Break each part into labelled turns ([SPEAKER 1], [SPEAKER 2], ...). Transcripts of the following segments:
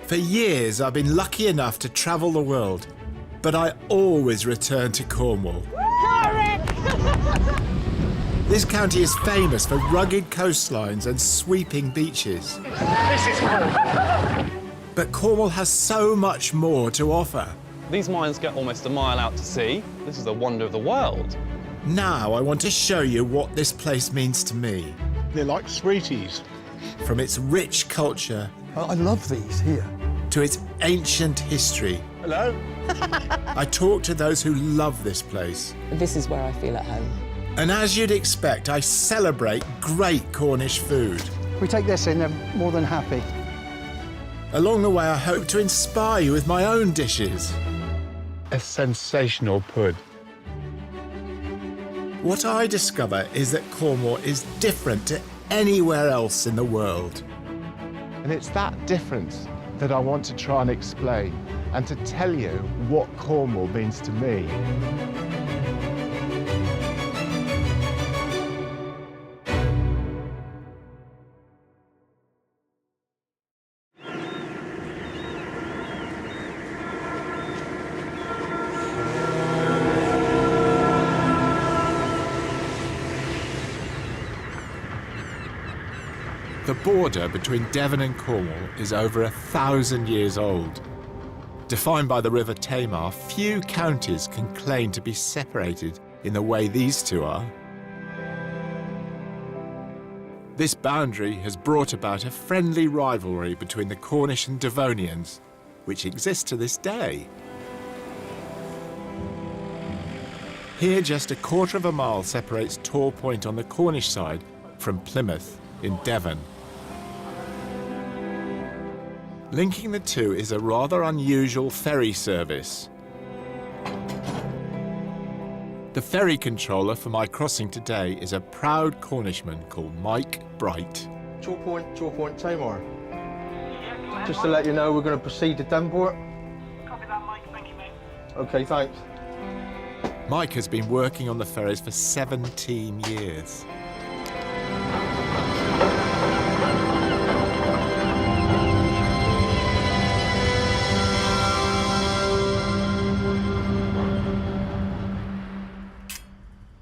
[SPEAKER 1] For years, I've been lucky enough to travel the world, but I always return to Cornwall. This county is famous for rugged coastlines and sweeping beaches.
[SPEAKER 2] This is cool.
[SPEAKER 1] But Cornwall has so much more to offer.
[SPEAKER 3] These mines get almost a mile out to sea. This is the wonder of the world.
[SPEAKER 1] Now I want to show you what this place means to me.
[SPEAKER 2] They're like sweeties.
[SPEAKER 1] From its rich culture
[SPEAKER 4] I love these here.
[SPEAKER 1] to its ancient history.
[SPEAKER 2] Hello?
[SPEAKER 1] I talk to those who love this place.
[SPEAKER 5] This is where I feel at home.
[SPEAKER 1] And as you'd expect, I celebrate great Cornish food.
[SPEAKER 4] We take this in, they're more than happy.
[SPEAKER 1] Along the way, I hope to inspire you with my own dishes.
[SPEAKER 2] A sensational pud.
[SPEAKER 1] What I discover is that Cornwall is different to anywhere else in the world.
[SPEAKER 2] And it's that difference that I want to try and explain and to tell you what Cornwall means to me.
[SPEAKER 1] The border between Devon and Cornwall is over 1,000 years old. Defined by the River Tamar, few counties can claim to be separated in the way these two are. This boundary has brought about a friendly rivalry between the Cornish and Devonians, which exists to this day. Here, just 1/4 mile separates Tor Point on the Cornish side from Plymouth in Devon. Linking the two is a rather unusual ferry service. The ferry controller for my crossing today is a proud Cornishman called Mike Bright.
[SPEAKER 6] Tor Point, Tamar. Just to let you know, we're going to proceed to Denport.
[SPEAKER 7] Copy that, Mike. Thank you, mate.
[SPEAKER 6] Okay, thanks.
[SPEAKER 1] Mike has been working on the ferries for 17 years.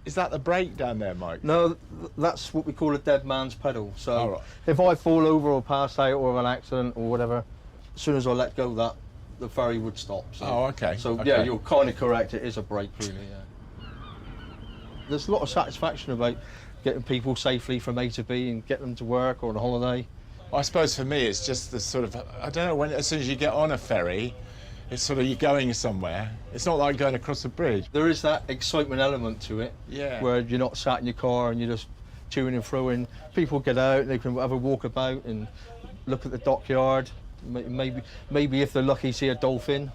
[SPEAKER 2] Is that the brake down there, Mike?
[SPEAKER 6] No, that's what we call a dead man's pedal. So
[SPEAKER 2] Oh, right.
[SPEAKER 6] if I fall over or pass out or have an accident or whatever, as soon as I let go of that, the ferry would stop. So,
[SPEAKER 2] Oh, okay.
[SPEAKER 6] So
[SPEAKER 2] Okay.
[SPEAKER 6] yeah, you're kind of correct. It is a brake, really. Yeah. There's a lot of satisfaction about getting people safely from A to B and get them to work or on a holiday.
[SPEAKER 2] I suppose for me it's just the sort of, I don't know, when as soon as you get on a ferry, it's sort of you're going somewhere. It's not like going across a bridge.
[SPEAKER 6] There is that excitement element to it,
[SPEAKER 2] Yeah.
[SPEAKER 6] where you're not sat in your car and you're just chewing and throwing. People get out, they can have a walk about and look at the dockyard. Maybe if they're lucky, see a dolphin.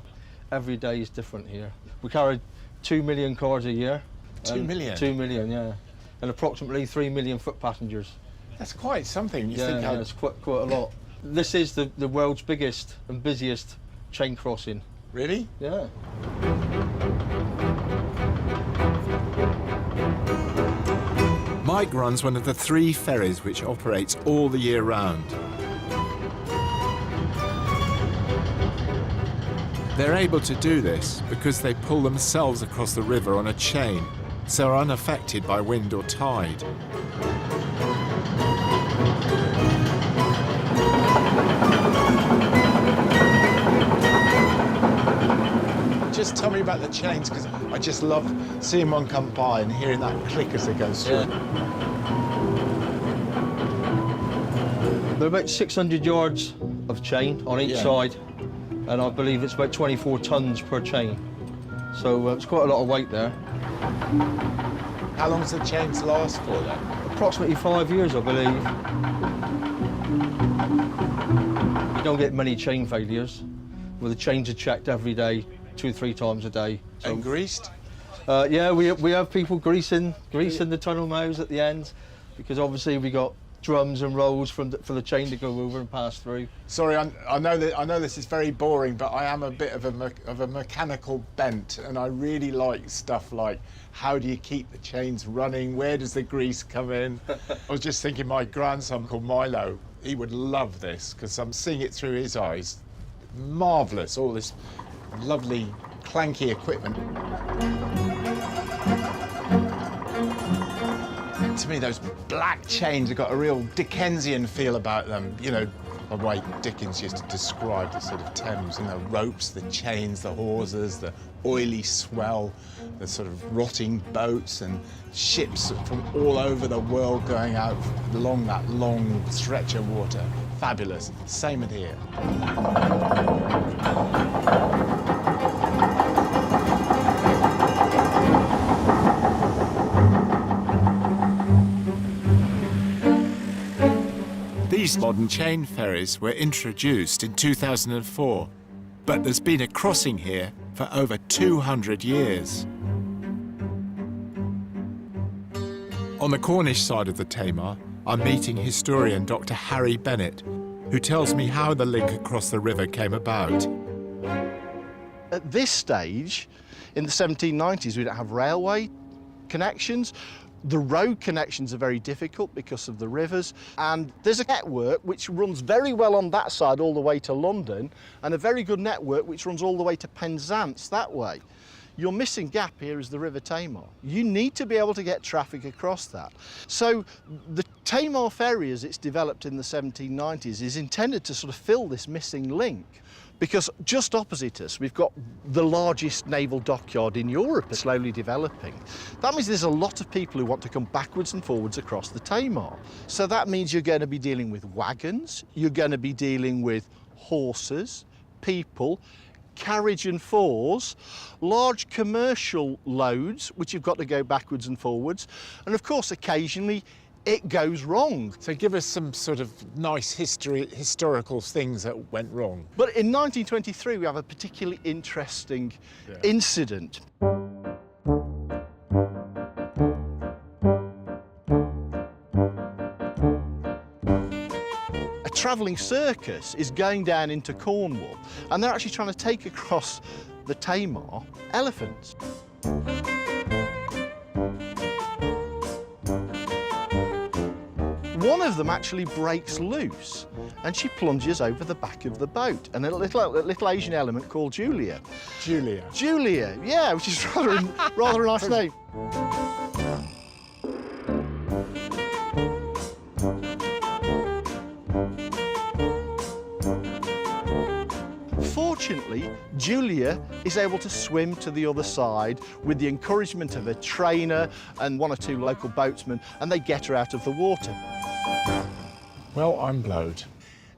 [SPEAKER 6] Every day is different here. We carry 2 million cars a year.
[SPEAKER 2] 2 million?
[SPEAKER 6] 2 million, yeah. And approximately 3 million foot passengers.
[SPEAKER 2] That's quite something. You
[SPEAKER 6] Yeah,
[SPEAKER 2] think how...
[SPEAKER 6] it's quite a lot. This is the world's biggest and busiest chain crossing.
[SPEAKER 2] Really?
[SPEAKER 6] Yeah.
[SPEAKER 1] Mike runs one of the 3 ferries which operates all the year round. They're able to do this because they pull themselves across the river on a chain, so are unaffected by wind or tide.
[SPEAKER 2] Just tell me about the chains, because I just love seeing one come by and hearing that click as it goes through.
[SPEAKER 6] There are about 600 yards of chain on each side, and I believe it's about 24 tons per chain. So it's quite a lot of weight there.
[SPEAKER 2] How long does the chains last for then?
[SPEAKER 6] Approximately 5 years, I believe. You don't get many chain failures, where the chains are checked every day, 2 or 3 times a day. So,
[SPEAKER 2] And greased?
[SPEAKER 6] yeah, we have people greasing the tunnel mouths at the end, because obviously we got drums and rolls for the chain to go over and pass through.
[SPEAKER 2] Sorry, I know this is very boring, but I am a bit of a mechanical bent, and I really like stuff like how do you keep the chains running? Where does the grease come in? I was just thinking my grandson called Milo, he would love this because I'm seeing it through his eyes. marvellous, all this lovely clanky equipment. To me, those black chains have got a real Dickensian feel about them, you know, the way Dickens used to describe the sort of Thames, and the ropes, the chains, the hawsers, the oily swell, the sort of rotting boats and ships from all over the world going out along that long stretch of water. Fabulous. Same in here.
[SPEAKER 1] These modern chain ferries were introduced in 2004, but there's been a crossing here for over 200 years. On the Cornish side of the Tamar, I'm meeting historian Dr. Harry Bennett, who tells me how the link across the river came about.
[SPEAKER 5] At this stage, in the 1790s, we don't have railway connections. The road connections are very difficult because of the rivers, and there's a network which runs very well on that side all the way to London, and a very good network which runs all the way to Penzance that way. Your missing gap here is the River Tamar. You need to be able to get traffic across that. So the Tamar ferry, as it's developed in the 1790s, is intended to sort of fill this missing link. Because just opposite us, we've got the largest naval dockyard in Europe slowly developing. That means there's a lot of people who want to come backwards and forwards across the Tamar. So that means you're going to be dealing with wagons, you're going to be dealing with horses, people, carriage and fours, large commercial loads, which you've got to go backwards and forwards, and of course, occasionally, it goes wrong.
[SPEAKER 2] So give us some sort of nice historical things that went wrong.
[SPEAKER 5] But in 1923, we have a particularly interesting incident. A travelling circus is going down into Cornwall, and they're actually trying to take across the Tamar elephants. One of them actually breaks loose, and she plunges over the back of the boat, and a little Asian element called Julia.
[SPEAKER 2] Julia.
[SPEAKER 5] Julia, yeah, which is rather a nice name. Fortunately, Julia is able to swim to the other side with the encouragement of a trainer and one or two local boatsmen, and they get her out of the water.
[SPEAKER 2] Well, I'm blowed.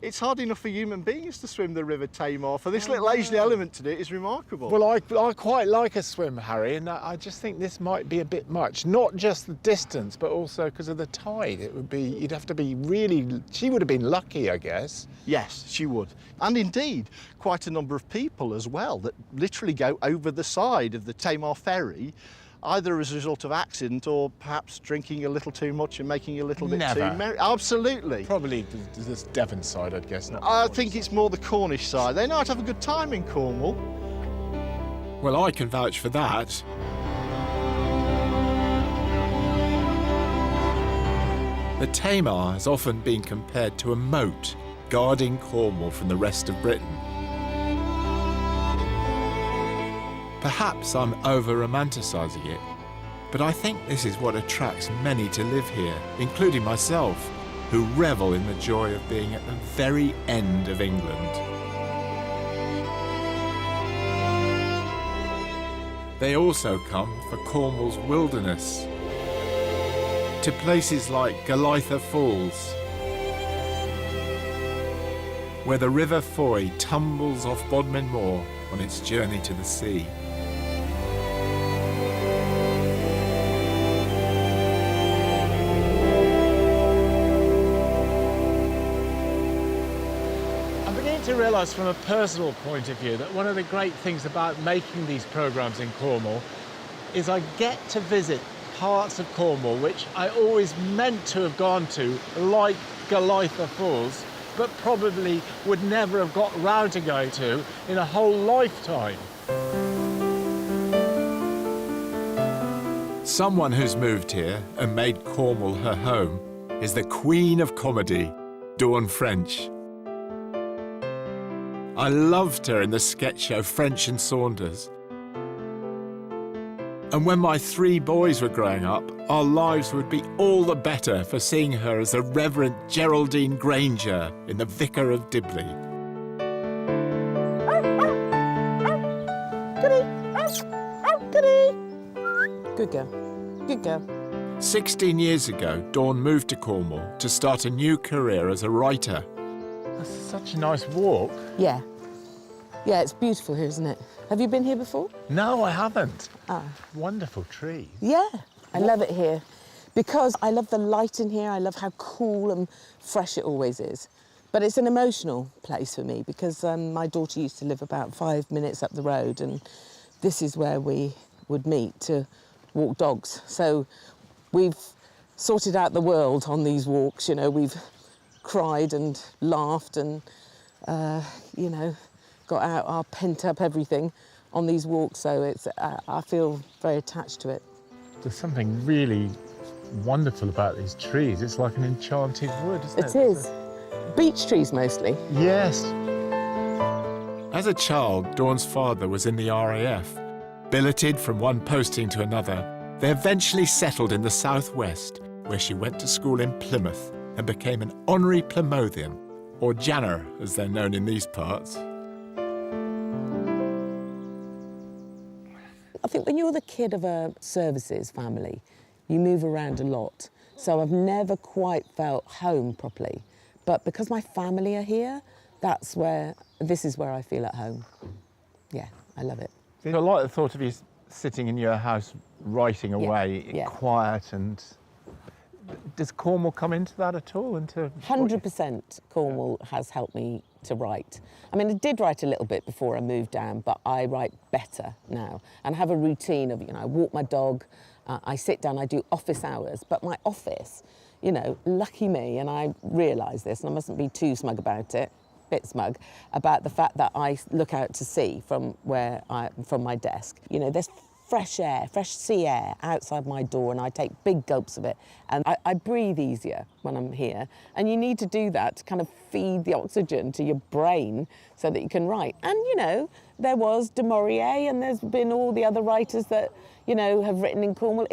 [SPEAKER 5] It's hard enough for human beings to swim the River Tamar. For this little Asian element to do it is remarkable.
[SPEAKER 2] Well, I quite like a swim, Harry, and I just think this might be a bit much. Not just the distance, but also because of the tide. It would be, you'd have to be really, she would have been lucky, I guess.
[SPEAKER 5] Yes, she would. And indeed, quite a number of people as well that literally go over the side of the Tamar ferry, either as a result of accident or perhaps drinking a little too much and making a little bit too merry. Absolutely.
[SPEAKER 2] Probably this Devon side, I'd guess. Not
[SPEAKER 5] I think it's more the Cornish side. They know how to have a good time in Cornwall.
[SPEAKER 1] Well, I can vouch for that. The Tamar has often been compared to a moat guarding Cornwall from the rest of Britain. Perhaps I'm over-romanticising it, but I think this is what attracts many to live here, including myself, who revel in the joy of being at the very end of England. They also come for Cornwall's wilderness, to places like Galaitha Falls, where the River Foy tumbles off Bodmin Moor on its journey to the sea.
[SPEAKER 2] To realise from a personal point of view that one of the great things about making these programmes in Cornwall is I get to visit parts of Cornwall which I always meant to have gone to, like Galaitha Falls, but probably would never have got round to going to in a whole lifetime.
[SPEAKER 1] Someone who's moved here and made Cornwall her home is the Queen of Comedy, Dawn French. I loved her in the sketch show French and Saunders. And when my 3 boys were growing up, our lives would be all the better for seeing her as the Reverend Geraldine Granger in The Vicar of Dibley.
[SPEAKER 8] Good girl. Good girl.
[SPEAKER 1] 16 years ago, Dawn moved to Cornwall to start a new career as a writer.
[SPEAKER 2] That's such a nice walk.
[SPEAKER 8] Yeah. Yeah, it's beautiful here, isn't it? Have you been here before?
[SPEAKER 2] No, I haven't.
[SPEAKER 8] Ah.
[SPEAKER 2] Wonderful trees.
[SPEAKER 8] Yeah, I love it here because I love the light in here. I love how cool and fresh it always is. But it's an emotional place for me because my daughter used to live about 5 minutes up the road, and this is where we would meet to walk dogs. So we've sorted out the world on these walks, you know. We've cried and laughed and, you know, got out our pent-up everything on these walks, so it's I feel very attached to it.
[SPEAKER 2] There's something really wonderful about these trees. It's like an enchanted wood, isn't it?
[SPEAKER 8] It is. Beech trees mostly.
[SPEAKER 2] Yes.
[SPEAKER 1] As a child, Dawn's father was in the RAF. Billeted from one posting to another, they eventually settled in the southwest, where she went to school in Plymouth and became an honorary Plymouthian, or Janner, as they're known in these parts.
[SPEAKER 8] I think when you're the kid of a services family, you move around a lot. So I've never quite felt home properly. But because my family are here, this is where I feel at home. Yeah, I love it.
[SPEAKER 2] I like the thought of you sitting in your house writing away,
[SPEAKER 8] yeah.
[SPEAKER 2] quiet, and does Cornwall come into that at all?
[SPEAKER 8] 100% Cornwall has helped me to write. I mean, I did write a little bit before I moved down, but I write better now and have a routine of, you know, I walk my dog, I sit down, I do office hours, but my office, you know, lucky me, and I realise this, and I mustn't be too smug about it, bit smug, about the fact that I look out to sea from my desk. You know, there's fresh air, fresh sea air outside my door, and I take big gulps of it, and I breathe easier when I'm here. And you need to do that to kind of feed the oxygen to your brain so that you can write. And, you know, there was Du Maurier, and there's been all the other writers that, you know, have written in Cornwall.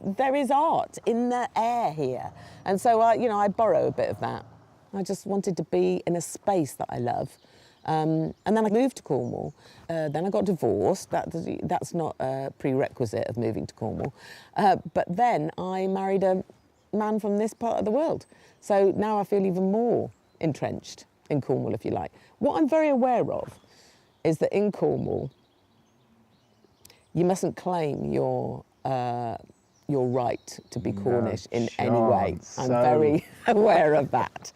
[SPEAKER 8] There is art in the air here. And so, I borrow a bit of that. I just wanted to be in a space that I love. And then I moved to Cornwall. Then I got divorced. That's not a prerequisite of moving to Cornwall. But then I married a man from this part of the world. So now I feel even more entrenched in Cornwall, if you like. What I'm very aware of is that in Cornwall, you mustn't claim your right to be Cornish in any way. I'm very aware of that.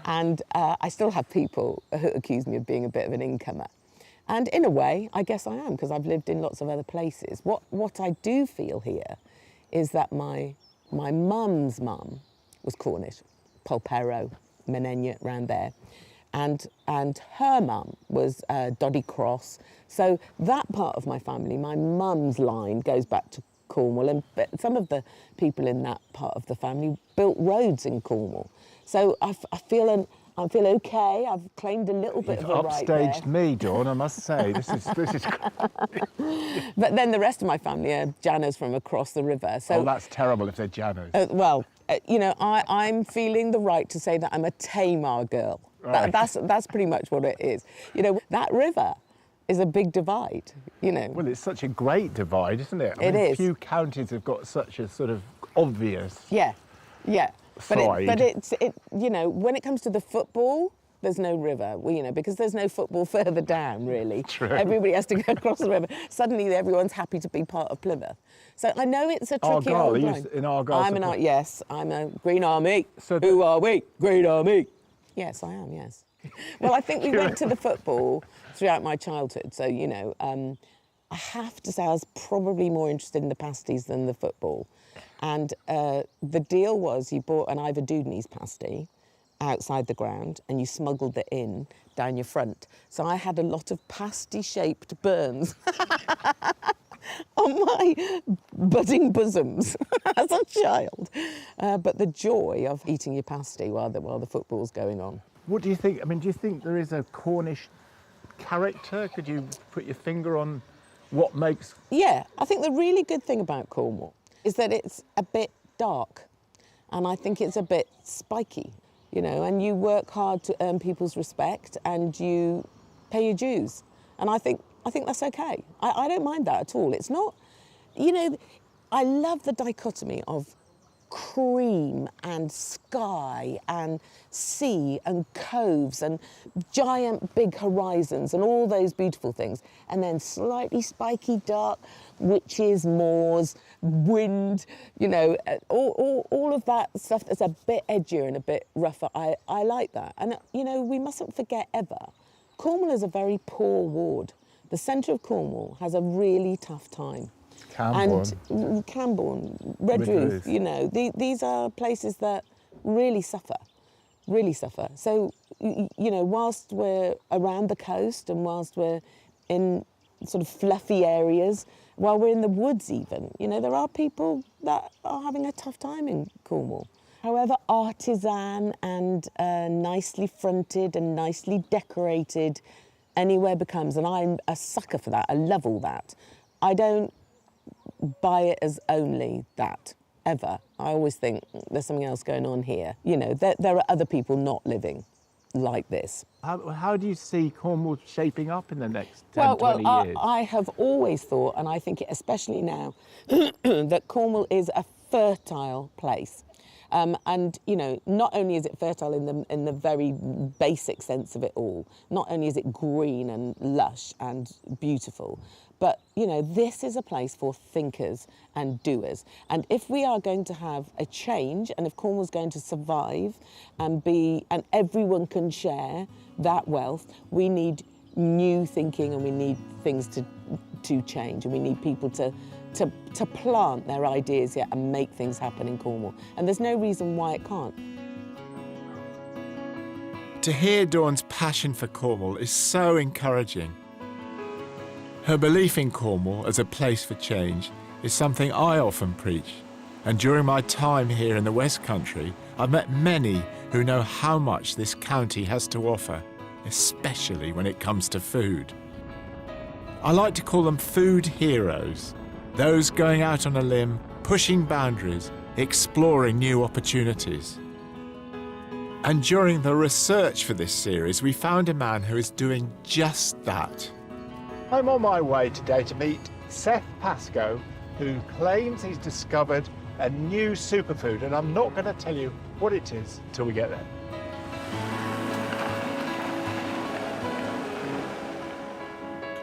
[SPEAKER 8] And I still have people who accuse me of being a bit of an incomer. And in a way, I guess I am, because I've lived in lots of other places. What I do feel here is that my mum's mum was Cornish, Polperro, Menenia, round there. And her mum was Doddy Cross. So that part of my family, my mum's line, goes back to Cornwall. And some of the people in that part of the family built roads in Cornwall. So I feel okay. I've claimed a little bit of a right there.
[SPEAKER 2] You've upstaged me, Dawn, I must say. This is
[SPEAKER 8] But then the rest of my family are Janners from across the river. So,
[SPEAKER 2] that's terrible if they're Janners.
[SPEAKER 8] I'm feeling the right to say that I'm a Tamar girl.
[SPEAKER 2] Right.
[SPEAKER 8] That's pretty much what it is. You know, that river is a big divide, you know.
[SPEAKER 2] Well, it's such a great divide, isn't it?
[SPEAKER 8] It is.
[SPEAKER 2] Few counties have got such a sort of obvious...
[SPEAKER 8] Yeah.
[SPEAKER 2] Side.
[SPEAKER 8] But it's you know, when it comes to the football, there's no river, because there's no football further down, really.
[SPEAKER 2] True.
[SPEAKER 8] Everybody has to go across the river. Suddenly, everyone's happy to be part of Plymouth. So I know it's a tricky
[SPEAKER 2] Argyle,
[SPEAKER 8] old
[SPEAKER 2] are
[SPEAKER 8] line.
[SPEAKER 2] you in Argyle?
[SPEAKER 8] Yes, I'm a Green Army.
[SPEAKER 2] So
[SPEAKER 8] Who are we? Green Army. Yes, I am, yes. Well, I think we went to the football throughout my childhood, so, I have to say I was probably more interested in the pasties than the football. And the deal was you bought an Ivor Dudney's pasty outside the ground and you smuggled it in down your front. So I had a lot of pasty-shaped burns on my budding bosoms as a child. But the joy of eating your pasty while the football's going on.
[SPEAKER 2] What do you think? I mean, do you think there is a Cornish character? Could you put your finger on what makes...
[SPEAKER 8] Yeah, I think the really good thing about Cornwall is that it's a bit dark, and I think it's a bit spiky, you know, and you work hard to earn people's respect and you pay your dues. And I think that's okay. I don't mind that at all. It's not, you know, I love the dichotomy of cream and sky and sea and coves and giant big horizons and all those beautiful things, and then slightly spiky dark witches, moors, wind, you know, all of that stuff that's a bit edgier and a bit rougher. I like that. And, you know, we mustn't forget ever, Cornwall is a very poor ward. The centre of Cornwall has a really tough time.
[SPEAKER 2] Camborne.
[SPEAKER 8] And Camborne, Redruth, you know, these are places that really suffer. So, you know, whilst we're around the coast and whilst we're in sort of fluffy areas, while we're in the woods even, you know, there are people that are having a tough time in Cornwall. However artisan and nicely fronted and nicely decorated anywhere becomes, and I'm a sucker for that, I love all that. I don't buy it as only that, ever. I always think there's something else going on here. You know, there are other people not living like this.
[SPEAKER 2] How do you see Cornwall shaping up in the next 10, 20 years?
[SPEAKER 8] I have always thought, and I think especially now, that Cornwall is a fertile place. And, you know, not only is it fertile in the very basic sense of it all, not only is it green and lush and beautiful, but, you know, this is a place for thinkers and doers. And if we are going to have a change, and if Cornwall's going to survive and everyone can share that wealth, we need new thinking and we need things to change, and we need people to plant their ideas here and make things happen in Cornwall. And there's no reason why it can't.
[SPEAKER 1] To hear Dawn's passion for Cornwall is so encouraging. Her belief in Cornwall as a place for change is something I often preach. And during my time here in the West Country, I've met many who know how much this county has to offer, especially when it comes to food. I like to call them food heroes. Those going out on a limb, pushing boundaries, exploring new opportunities. And during the research for this series, we found a man who is doing just that.
[SPEAKER 2] I'm on my way today to meet Seth Pascoe, who claims he's discovered a new superfood, and I'm not going to tell you what it is till we get there.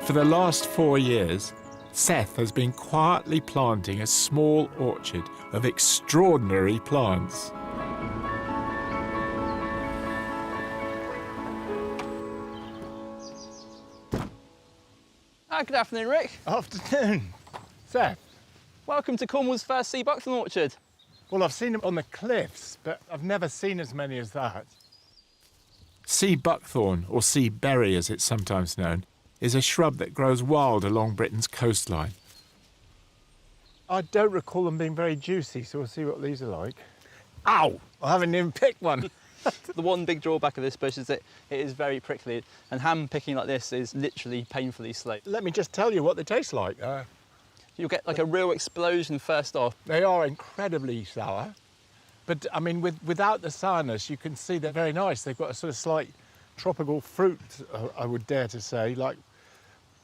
[SPEAKER 1] For the last 4 years, Seth has been quietly planting a small orchard of extraordinary plants.
[SPEAKER 3] Good afternoon, Rick.
[SPEAKER 2] Afternoon. Seth.
[SPEAKER 3] Welcome to Cornwall's first sea buckthorn orchard.
[SPEAKER 2] Well, I've seen them on the cliffs, but I've never seen as many as that.
[SPEAKER 1] Sea buckthorn, or sea berry as it's sometimes known, is a shrub that grows wild along Britain's coastline.
[SPEAKER 2] I don't recall them being very juicy, so we'll see what these are like. Ow! I haven't even picked one.
[SPEAKER 3] The one big drawback of this bush is that it is very prickly, and hand picking like this is literally painfully slow.
[SPEAKER 2] Let me just tell you what they taste like.
[SPEAKER 3] You'll get like a real explosion first off.
[SPEAKER 2] They are incredibly sour, but I mean, without the sourness, you can see they're very nice. They've got a sort of slight tropical fruit, I would dare to say, like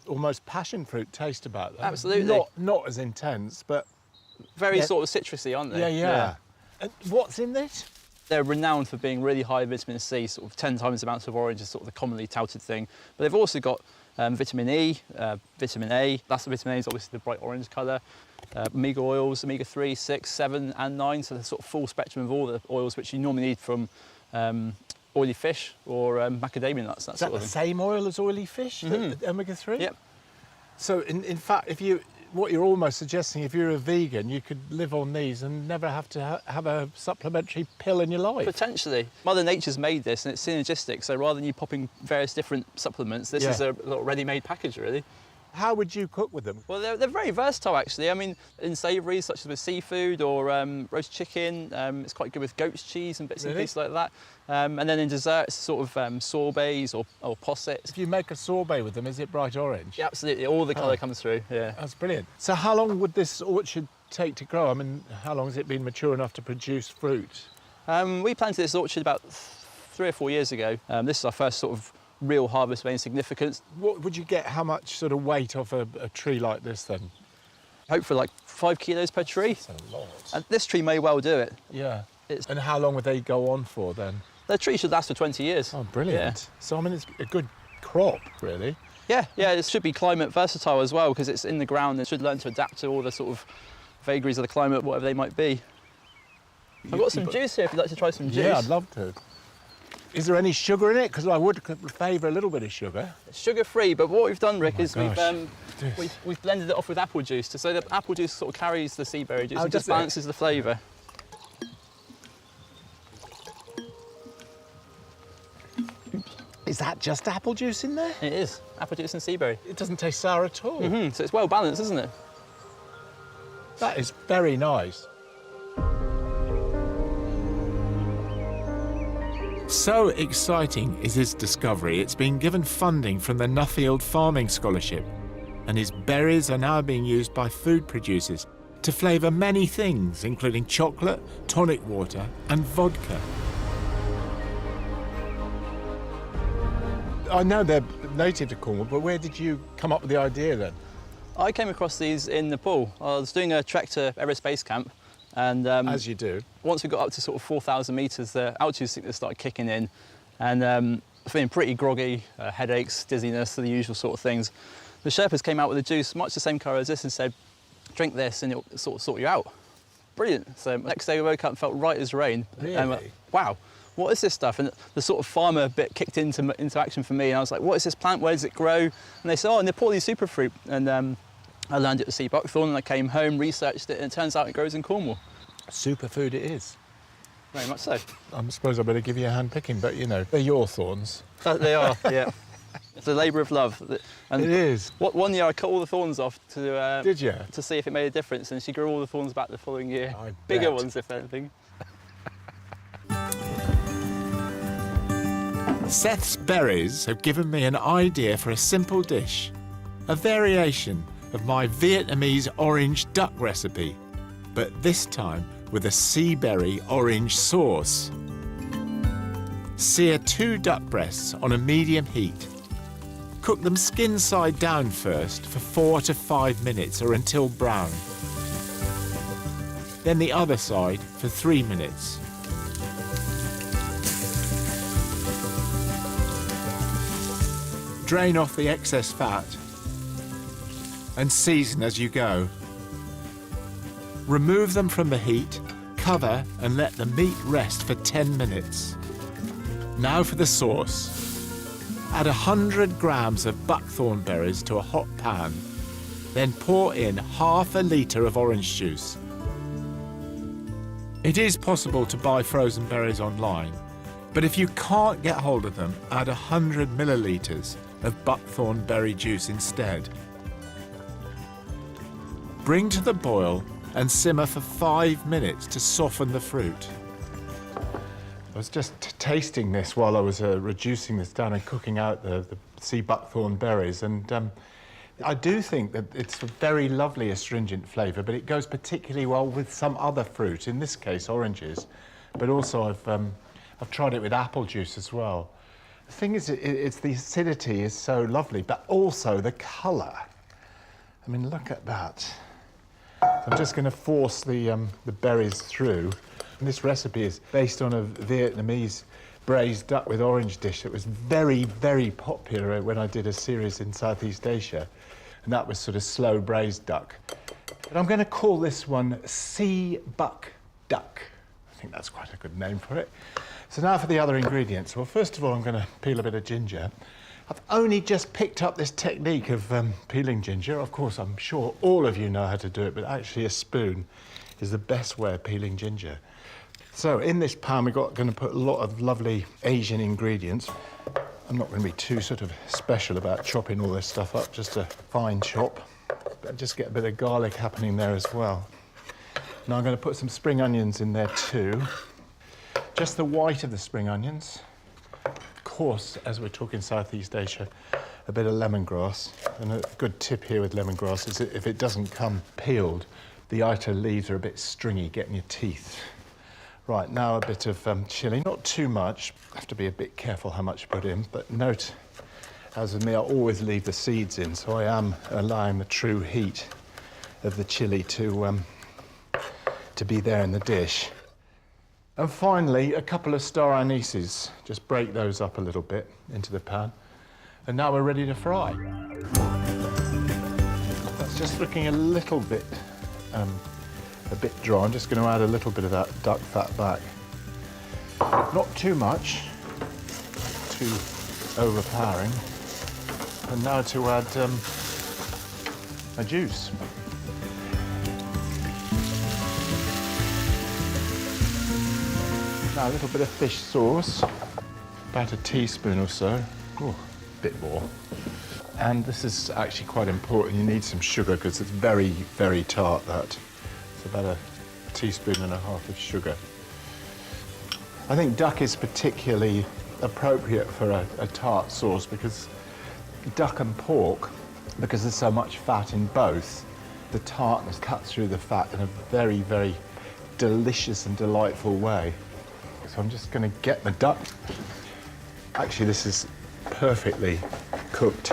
[SPEAKER 2] almost passion fruit taste about them.
[SPEAKER 3] Absolutely.
[SPEAKER 2] Not as intense, but
[SPEAKER 3] very sort of citrusy, aren't they?
[SPEAKER 2] Yeah. And what's in this?
[SPEAKER 3] They're renowned for being really high in vitamin C, sort of 10 times the amount of orange is sort of the commonly touted thing. But they've also got vitamin E, vitamin A. That's the vitamin A is obviously the bright orange colour. Omega oils, omega-3, 6, 7 and 9, so the sort of full spectrum of all the oils which you normally need from oily fish or macadamia nuts.
[SPEAKER 2] Is that the same oil as oily fish, the omega-3?
[SPEAKER 3] Yep.
[SPEAKER 2] So in fact, what you're almost suggesting, if you're a vegan, you could live on these and never have to have a supplementary pill in your life.
[SPEAKER 3] Potentially. Mother Nature's made this and it's synergistic, so rather than you popping various different supplements, this is a little ready-made package, really.
[SPEAKER 2] How would you cook with them?
[SPEAKER 3] Well, they're very versatile, actually. I mean, in savouries, such as with seafood or roast chicken, it's quite good with goat's cheese and bits and pieces like that. And then in desserts, sort of sorbets or possets.
[SPEAKER 2] If you make a sorbet with them, is it bright orange?
[SPEAKER 3] Yeah, absolutely. All the colour comes through, yeah.
[SPEAKER 2] That's brilliant. So how long would this orchard take to grow? I mean, how long has it been mature enough to produce fruit?
[SPEAKER 3] We planted this orchard about 3 or 4 years ago. This is our first sort of real harvest of any significance.
[SPEAKER 2] What would you get, how much sort of weight off a tree like this then?
[SPEAKER 3] Hopefully like 5 kilos per tree.
[SPEAKER 2] That's a lot.
[SPEAKER 3] And this tree may well do it.
[SPEAKER 2] Yeah. And how long would they go on for then?
[SPEAKER 3] The tree should last for 20 years.
[SPEAKER 2] Oh, brilliant.
[SPEAKER 3] Yeah.
[SPEAKER 2] So, I mean, it's a good crop, really.
[SPEAKER 3] Yeah, it should be climate versatile as well, because it's in the ground and should learn to adapt to all the sort of vagaries of the climate, whatever they might be. I've got some juice here if you'd like to try some juice.
[SPEAKER 2] Yeah, I'd love to. Is there any sugar in it? Because I would favour a little bit of sugar.
[SPEAKER 3] It's sugar-free, but what we've done, Rick, is
[SPEAKER 2] gosh.
[SPEAKER 3] we've blended it off with apple juice, so the apple juice sort of carries the sea berry juice and
[SPEAKER 2] does
[SPEAKER 3] just
[SPEAKER 2] it?
[SPEAKER 3] balances the flavour.
[SPEAKER 2] Is that just apple juice in there?
[SPEAKER 3] It is, apple juice and sea berry.
[SPEAKER 2] It doesn't taste sour at all.
[SPEAKER 3] So it's well balanced, isn't it?
[SPEAKER 2] That is very nice. So exciting is his discovery, it's been given funding from the Nuffield Farming Scholarship, and his berries are now being used by food producers to flavour many things, including chocolate, tonic water and vodka. I know they're native to Cornwall, but where did you come up with the idea then?
[SPEAKER 3] I came across these in Nepal. I was doing a trek to Everest Base Camp, and
[SPEAKER 2] As you do.
[SPEAKER 3] once we got up to sort of 4,000 metres, the altitude sickness started kicking in, and feeling pretty groggy, headaches, dizziness, the usual sort of things. The Sherpas came out with a juice much the same colour as this and said, drink this and it'll sort of sort you out. Brilliant. So next day we woke up and felt right as rain.
[SPEAKER 2] Really?
[SPEAKER 3] And wow, what is this stuff? And the sort of farmer bit kicked into action for me, and I was like, what is this plant? Where does it grow? And they said, oh, Nepali superfruit. And I learned it was sea buckthorn, and I came home, researched it, and it turns out it grows in Cornwall.
[SPEAKER 2] Superfood it is.
[SPEAKER 3] Very much so.
[SPEAKER 2] I suppose I better give you a hand picking, but you know, they're your thorns.
[SPEAKER 3] They are, yeah. It's a labour of love. And
[SPEAKER 2] It is.
[SPEAKER 3] one year I cut all the thorns off to
[SPEAKER 2] Did you?
[SPEAKER 3] to see if it made a difference, and she grew all the thorns back the following year.
[SPEAKER 2] I
[SPEAKER 3] Bigger
[SPEAKER 2] bet.
[SPEAKER 3] ones, if anything.
[SPEAKER 1] Seth's berries have given me an idea for a simple dish, a variation of my Vietnamese orange duck recipe, but this time with a sea berry orange sauce. Sear 2 duck breasts on a medium heat. Cook them skin side down first for 4 to 5 minutes or until brown. Then the other side for 3 minutes. Drain off the excess fat and season as you go. Remove them from the heat, cover and let the meat rest for 10 minutes. Now for the sauce. Add 100 grams of buckthorn berries to a hot pan. Then pour in half a litre of orange juice. It is possible to buy frozen berries online, but if you can't get hold of them, add 100 millilitres of buckthorn berry juice instead. Bring to the boil and simmer for 5 minutes to soften the fruit.
[SPEAKER 2] I was just tasting this while I was reducing this down and cooking out the sea buckthorn berries, and I do think that it's a very lovely astringent flavour, but it goes particularly well with some other fruit, in this case oranges, but also I've tried it with apple juice as well. The thing is, it's the acidity is so lovely, but also the colour. I mean, look at that. I'm just going to force the berries through. And this recipe is based on a Vietnamese braised duck with orange dish that was very, very popular when I did a series in Southeast Asia. And that was sort of slow braised duck. But I'm going to call this one Sea Buck Duck. I think that's quite a good name for it. So now for the other ingredients. Well, first of all, I'm going to peel a bit of ginger. I've only just picked up this technique of peeling ginger. Of course, I'm sure all of you know how to do it, but actually a spoon is the best way of peeling ginger. So in this pan, we're going to put a lot of lovely Asian ingredients. I'm not going to be too sort of special about chopping all this stuff up, just a fine chop. But just get a bit of garlic happening there as well. Now I'm going to put some spring onions in there too. Just the white of the spring onions. Of course, as we're talking Southeast Asia, a bit of lemongrass. And a good tip here with lemongrass is that if it doesn't come peeled, the outer leaves are a bit stringy, getting your teeth. Right, now a bit of chilli, not too much. Have to be a bit careful how much you put in, but note, as with me, I always leave the seeds in, so I am allowing the true heat of the chilli to be there in the dish. And finally, a couple of star anises. Just break those up a little bit into the pan. And now we're ready to fry. That's just looking a little bit dry. I'm just going to add a little bit of that duck fat back. Not too much, too overpowering. And now to add a juice. Now a little bit of fish sauce, about a teaspoon or so. Ooh, a bit more. And this is actually quite important. You need some sugar because it's very, very tart, that. It's about a teaspoon and a half of sugar. I think duck is particularly appropriate for a tart sauce because duck and pork, because there's so much fat in both, the tartness cuts through the fat in a very, very delicious and delightful way. So I'm just going to get the duck. Actually, this is perfectly cooked.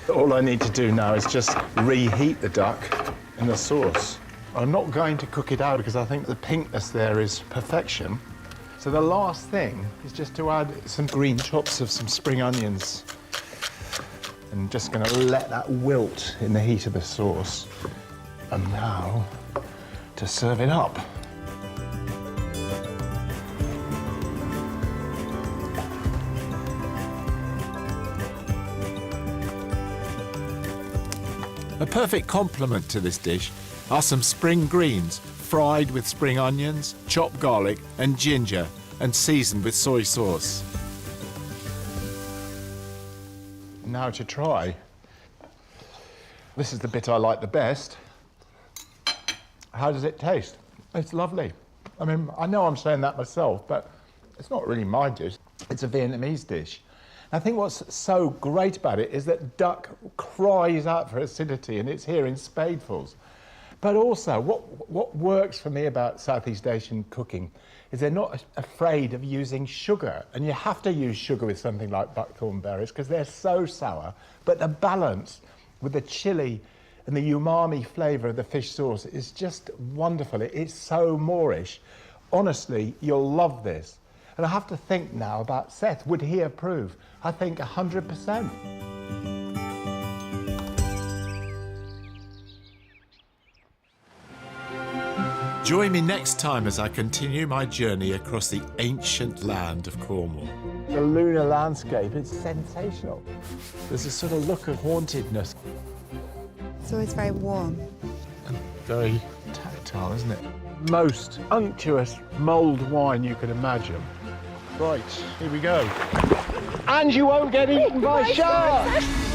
[SPEAKER 2] All I need to do now is just reheat the duck in the sauce. I'm not going to cook it out because I think the pinkness there is perfection. So the last thing is just to add some green chops of some spring onions. And just going to let that wilt in the heat of the sauce. And now to serve it up.
[SPEAKER 1] A perfect complement to this dish are some spring greens, fried with spring onions, chopped garlic and ginger, and seasoned with soy sauce.
[SPEAKER 2] Now to try. This is the bit I like the best. How does it taste? It's lovely. I mean, I know I'm saying that myself, but it's not really my dish. It's a Vietnamese dish. I think what's so great about it is that duck cries out for acidity, and it's here in spadefuls. But also, what works for me about Southeast Asian cooking is they're not afraid of using sugar. And you have to use sugar with something like buckthorn berries because they're so sour. But the balance with the chili and the umami flavour of the fish sauce is just wonderful. It's so Moorish. Honestly, you'll love this. And I have to think now about Seth. Would he approve? I think 100%.
[SPEAKER 1] Join me next time as I continue my journey across the ancient land of Cornwall.
[SPEAKER 2] The lunar landscape is sensational. There's a sort of look of hauntedness.
[SPEAKER 9] It's always very warm.
[SPEAKER 2] And very tactile, isn't it? Most unctuous mulled wine you can imagine. Right, here we go. And you won't get eaten by sharks!